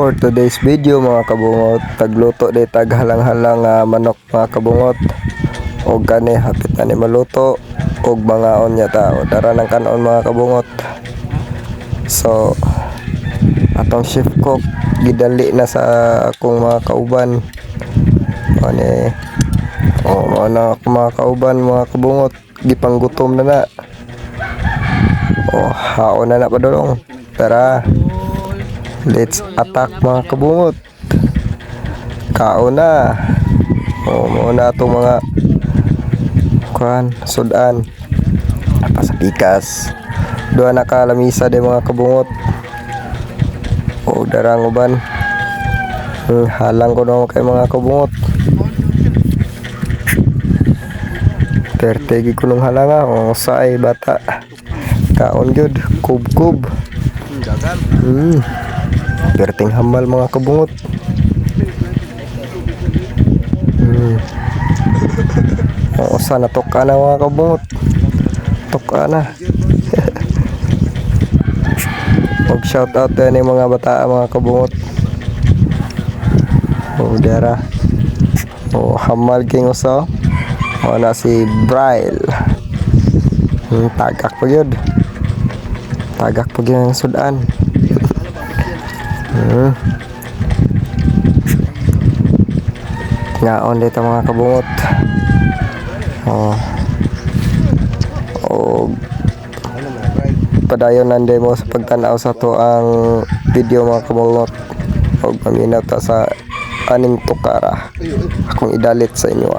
For today's video mga kabungot, tagluto di taghalang-halang manok mga kabungot. Og kani hapit na ni maluto og mga onya ta o dara ng kanon mga kabungot. So atong chef cook gidali na sa akong mga kauban. Ani mga kauban mga kabungot gipanggutom na. Haon na padulong. Tara. Let's attack mga kabungot. Kaon na. Muna itong mga sudan pasapikas. Doon nakalamisa din mga kabungot. Darang uban. Halang ko naman kay mga kabungot. Pertegi ko nung halanga. Saay bata. Kaon good. Kub-kub. Perting hamal mga kabungot. Sana toka na mga kabungot. Toka na. Mag shout out din yung mga bata mga kabungot. Dara. Hamal king uso. Na si Braille. Tagak pa yun. Tagak pa yun ang sudan. Ngaon dito mga kabungot. Padayon nanday mo sa pagtanaw sa to ang video mga kabungot. Og paminaw ta sa aning tukara. Akong idalit sa inyo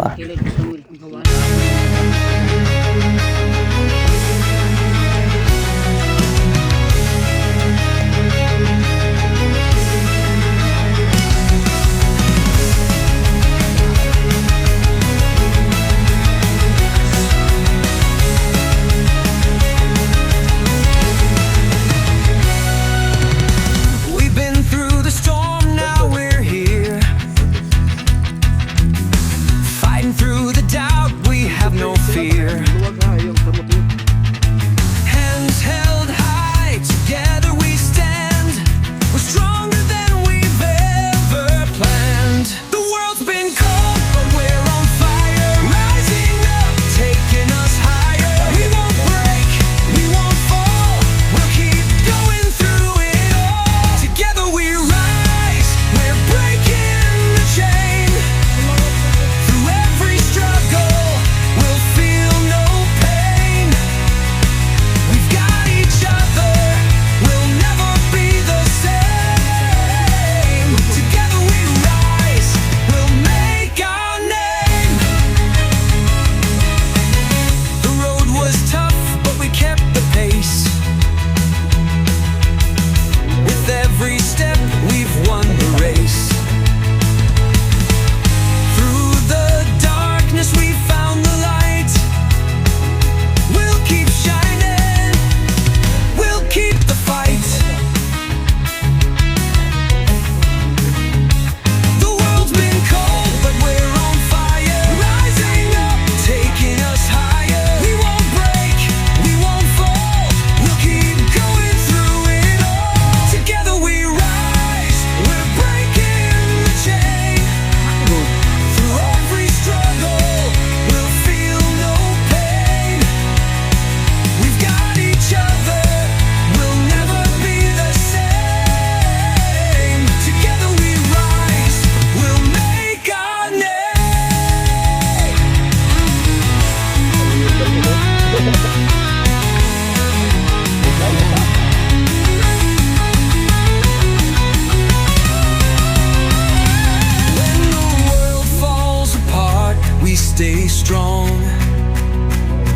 Stay strong.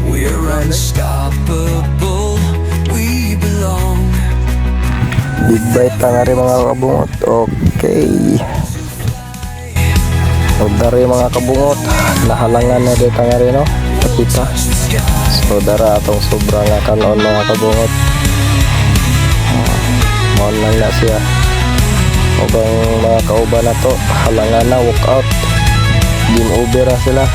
We're unstoppable. We belong. Big bite tangari mga kabungot. Okay. Dari mga kabungot. Nahalangan na di tangari no. Kapita. So dara atong sobrang kanon mga kabungot. Mon lang na siya. O bang mga kauban na to. Halangan na walk out. Game over na sila.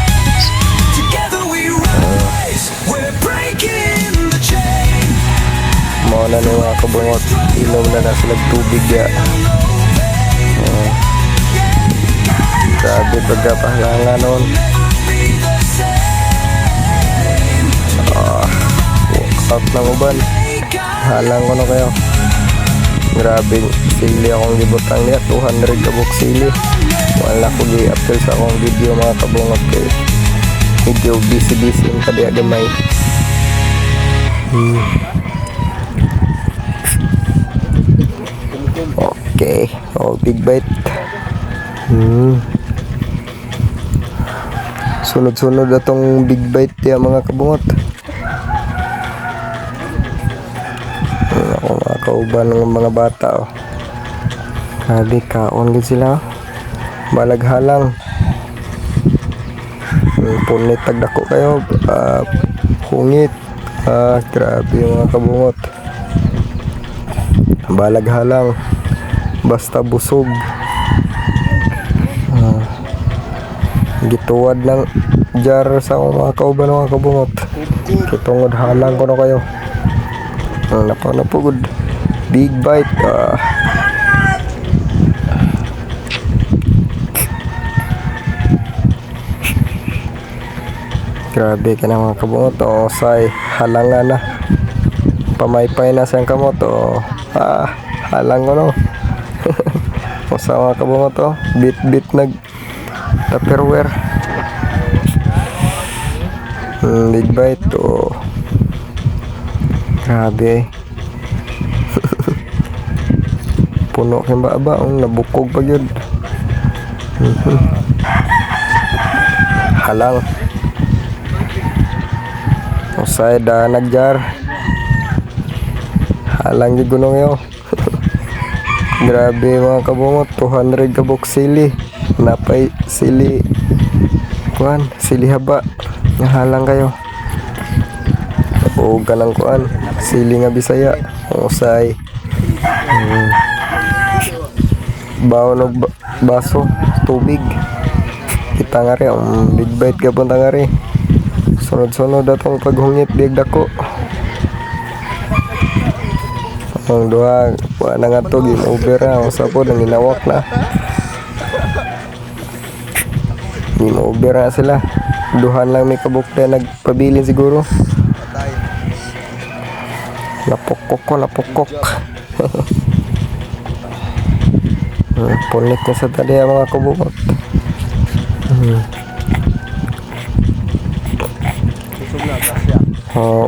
Mao na ni mga kabungot, inom na sila tubig ya. Grabe pagkapahalanga noon. Walk out ng uban. Halang ko na kayo. Grabe sili akong gibutang niya. 200 kabuk sili. Wala ko gi-upload sa akong video mga kabungot kay medyo busy yung kadiya gamay. Okay. Oh, big bite. Sunod-sunod atong big bite ya mga kabungot. Ako mga kauban ng mga bata oh. Grabe kaon gid sila. Balaghalang. Punit tagdako kayo. Hungit. Grabe mga kabungot. Balaghalang. Basta busog. Gituwad ng jar sa akong mga kauban mga kabungot. Kitungod halang ko na kayo. Napagod. Big bite. Grabe ka na mga kabungot. Say halangan na. Pamaypay na siyang kamot. Halang ko no. Sa mga kabungot bit nag Tupperware. Big bite grabe. Puno kang ba nabukog pa yun. Halang. Usay da nagjar. Halang yung gunong yun. Grabe mga kabungot. 200 kabuk sili. Napay sili kuan, sili haba. Halang kayo. O ganang kuan, sili nga Bisaya. Usay. Baon og baso, tubig. Kita nga rin, big bite ka punta nga rin. Sunod-sunod atong paghungit, big dako. Ang duha, kuha na nga to, game over na. Ang sapod, ang inawak na. Game over na sila. Duhan lang may kabukte, nagpabilin siguro. Napokok. Punit na sa tali mga kabukot.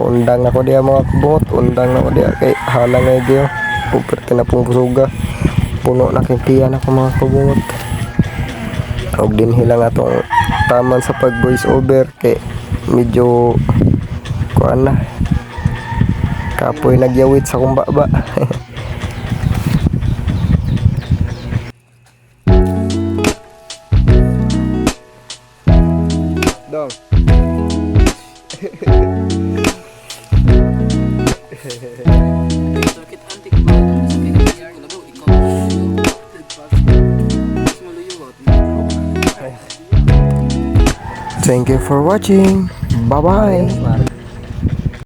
Undang ako diya mga kabukot. Undang ako diya kay halang nga diyo. Puperte na pong busuga. Puno na kintiyan ako mga kabukot. Og din hilang atong taman sa pag voice over kay medyo kuan na. Kapoy nagyawit sa kumbaba. Dong. Thank you for watching. Bye bye.